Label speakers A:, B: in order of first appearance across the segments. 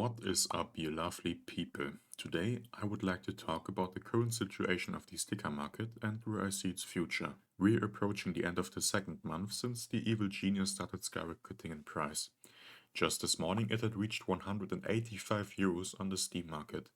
A: What is up, you lovely people? Today I would like to talk about the current situation of the sticker market and where I see its future. We're approaching the end of the second month since the evil genius started skyrocketing in price. Just this morning it had reached 185 euros on the Steam market.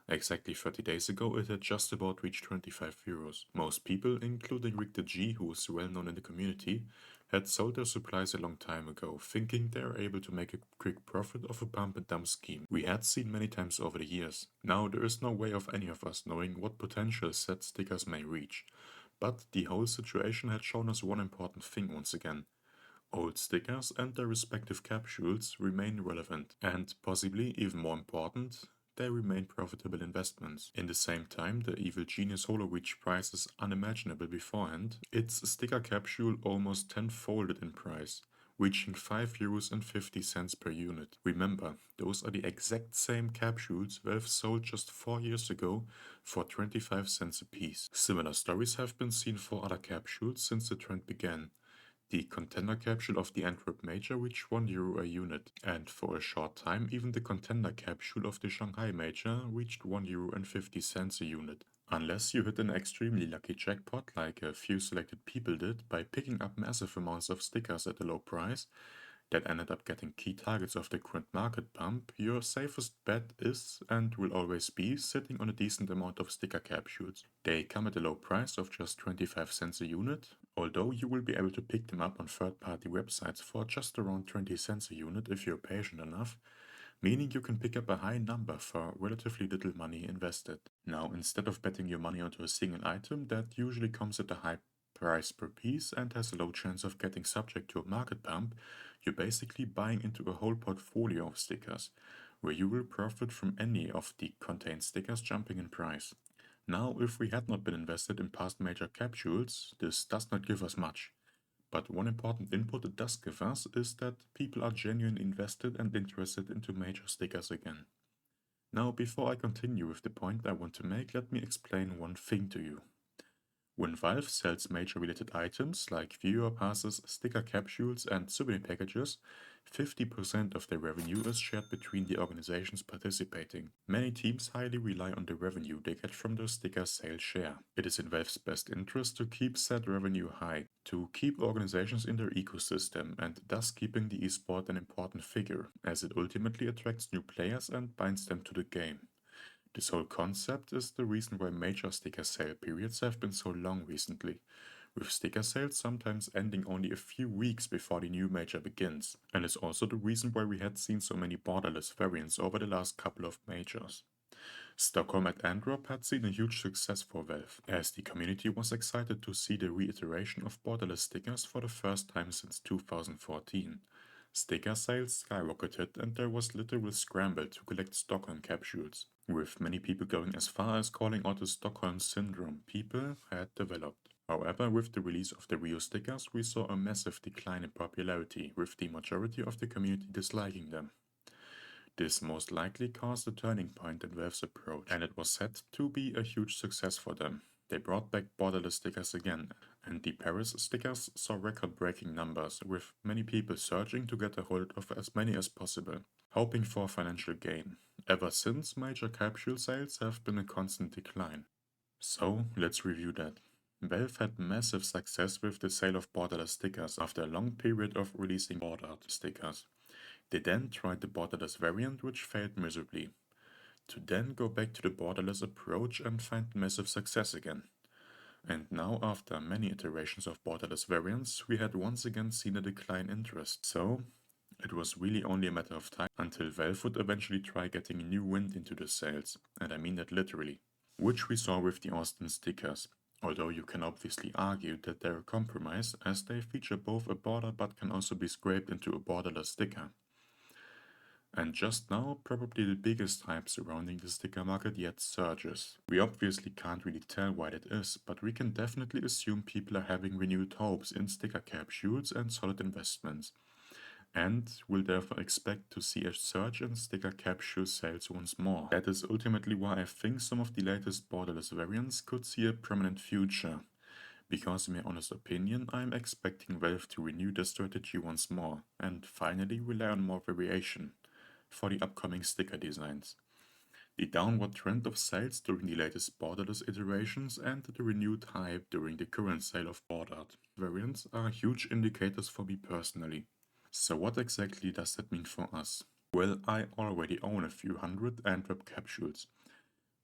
A: Exactly 30 days ago it had just about reached 25 euros. Most people, including Rick the G, who is well known in the community, had sold their supplies a long time ago, thinking they are able to make a quick profit of a pump and dump scheme we had seen many times over the years. Now there is no way of any of us knowing what potential set stickers may reach. But the whole situation had shown us one important thing once again. Old stickers and their respective capsules remain relevant, and possibly even more important, they remain profitable investments. In the same time, the evil genius holo reached prices unimaginable beforehand. Its sticker capsule almost tenfolded in price, reaching 5 euros and 50 cents per unit. Remember, those are the exact same capsules Valve sold just 4 years ago for 25 cents a piece. Similar stories have been seen for other capsules since the trend began. The contender capsule of the Antwerp Major reached 1 euro a unit, and for a short time even the contender capsule of the Shanghai Major reached 1 euro and 50 cents a unit. Unless you hit an extremely lucky jackpot like a few selected people did by picking up massive amounts of stickers at a low price, that ended up getting key targets of the current market pump, your safest bet is and will always be sitting on a decent amount of sticker capsules. They come at a low price of just 25 cents a unit, although you will be able to pick them up on third-party websites for just around 20 cents a unit if you're patient enough, meaning you can pick up a high number for relatively little money invested. Now, instead of betting your money onto a single item that usually comes at a high price per piece and has a low chance of getting subject to a market pump, you're basically buying into a whole portfolio of stickers, where you will profit from any of the contained stickers jumping in price. Now, if we had not been invested in past major capsules, this does not give us much. But one important input it does give us is that people are genuinely invested and interested into major stickers again. Now, before I continue with the point I want to make, let me explain one thing to you. When Valve sells major related items like viewer passes, sticker capsules, and souvenir packages, 50% of their revenue is shared between the organizations participating. Many teams highly rely on the revenue they get from their sticker sales share. It is in Valve's best interest to keep said revenue high, to keep organizations in their ecosystem, and thus keeping the esport an important figure, as it ultimately attracts new players and binds them to the game. This whole concept is the reason why major sticker sale periods have been so long recently, with sticker sales sometimes ending only a few weeks before the new major begins, and is also the reason why we had seen so many borderless variants over the last couple of majors. Stockholm at Antwerp had seen a huge success for Valve, as the community was excited to see the reiteration of borderless stickers for the first time since 2014. Sticker sales skyrocketed and there was literal scramble to collect Stockholm capsules, with many people going as far as calling out the Stockholm syndrome people had developed. However, with the release of the Rio stickers, we saw a massive decline in popularity, with the majority of the community disliking them. This most likely caused a turning point in Valve's approach, and it was said to be a huge success for them. They brought back borderless stickers again, and the Paris stickers saw record-breaking numbers, with many people searching to get a hold of as many as possible, hoping for financial gain. Ever since, major capsule sales have been in constant decline. So, let's review that. Valve had massive success with the sale of borderless stickers after a long period of releasing bordered stickers. They then tried the borderless variant, which failed miserably, to then go back to the borderless approach and find massive success again. And now, after many iterations of borderless variants, we had once again seen a decline in interest. So, it was really only a matter of time until Valve would eventually try getting new wind into the sales, and I mean that literally, which we saw with the Austin stickers. Although you can obviously argue that they're a compromise, as they feature both a border but can also be scraped into a borderless sticker. And just now, probably the biggest hype surrounding the sticker market yet surges. We obviously can't really tell why that is, but we can definitely assume people are having renewed hopes in sticker capsules and solid investments, and will therefore expect to see a surge in sticker capsule sales once more. That is ultimately why I think some of the latest borderless variants could see a prominent future, because in my honest opinion, I'm expecting Valve to renew their strategy once more, and finally rely on more variation. for the upcoming sticker designs. The downward trend of sales during the latest borderless iterations and the renewed hype during the current sale of bordered variants are huge indicators for me personally. So what exactly does that mean for us? Well, I already own a few hundred Antwerp capsules,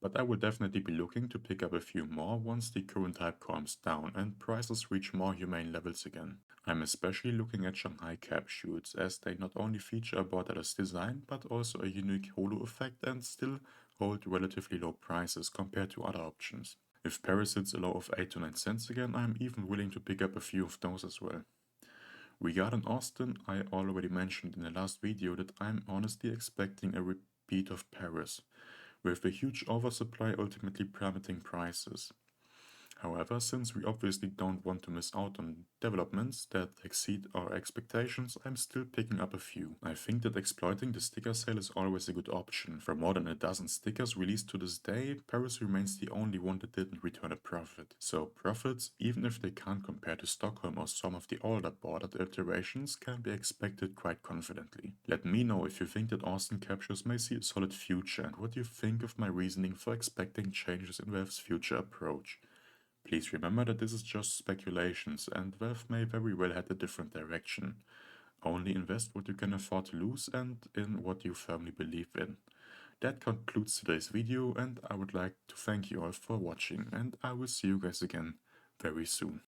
A: but I will definitely be looking to pick up a few more once the current hype calms down and prices reach more humane levels again. I'm especially looking at Shanghai capsules, as they not only feature a borderless design but also a unique holo effect and still hold relatively low prices compared to other options. If Paris hits a low of 8 to 9 cents again, I'm even willing to pick up a few of those as well. Regarding Austin, I already mentioned in the last video that I'm honestly expecting a repeat of Paris, with a huge oversupply ultimately plummeting prices. However, since we obviously don't want to miss out on developments that exceed our expectations, I'm still picking up a few. I think that exploiting the sticker sale is always a good option. For more than a dozen stickers released to this day, Paris remains the only one that didn't return a profit. So profits, even if they can't compare to Stockholm or some of the older bordered iterations, can be expected quite confidently. Let me know if you think that Austin captures may see a solid future and what you think of my reasoning for expecting changes in Valve's future approach. Please remember that this is just speculations and Valve may very well head a different direction. Only invest what you can afford to lose and in what you firmly believe in. That concludes today's video and I would like to thank you all for watching and I will see you guys again very soon.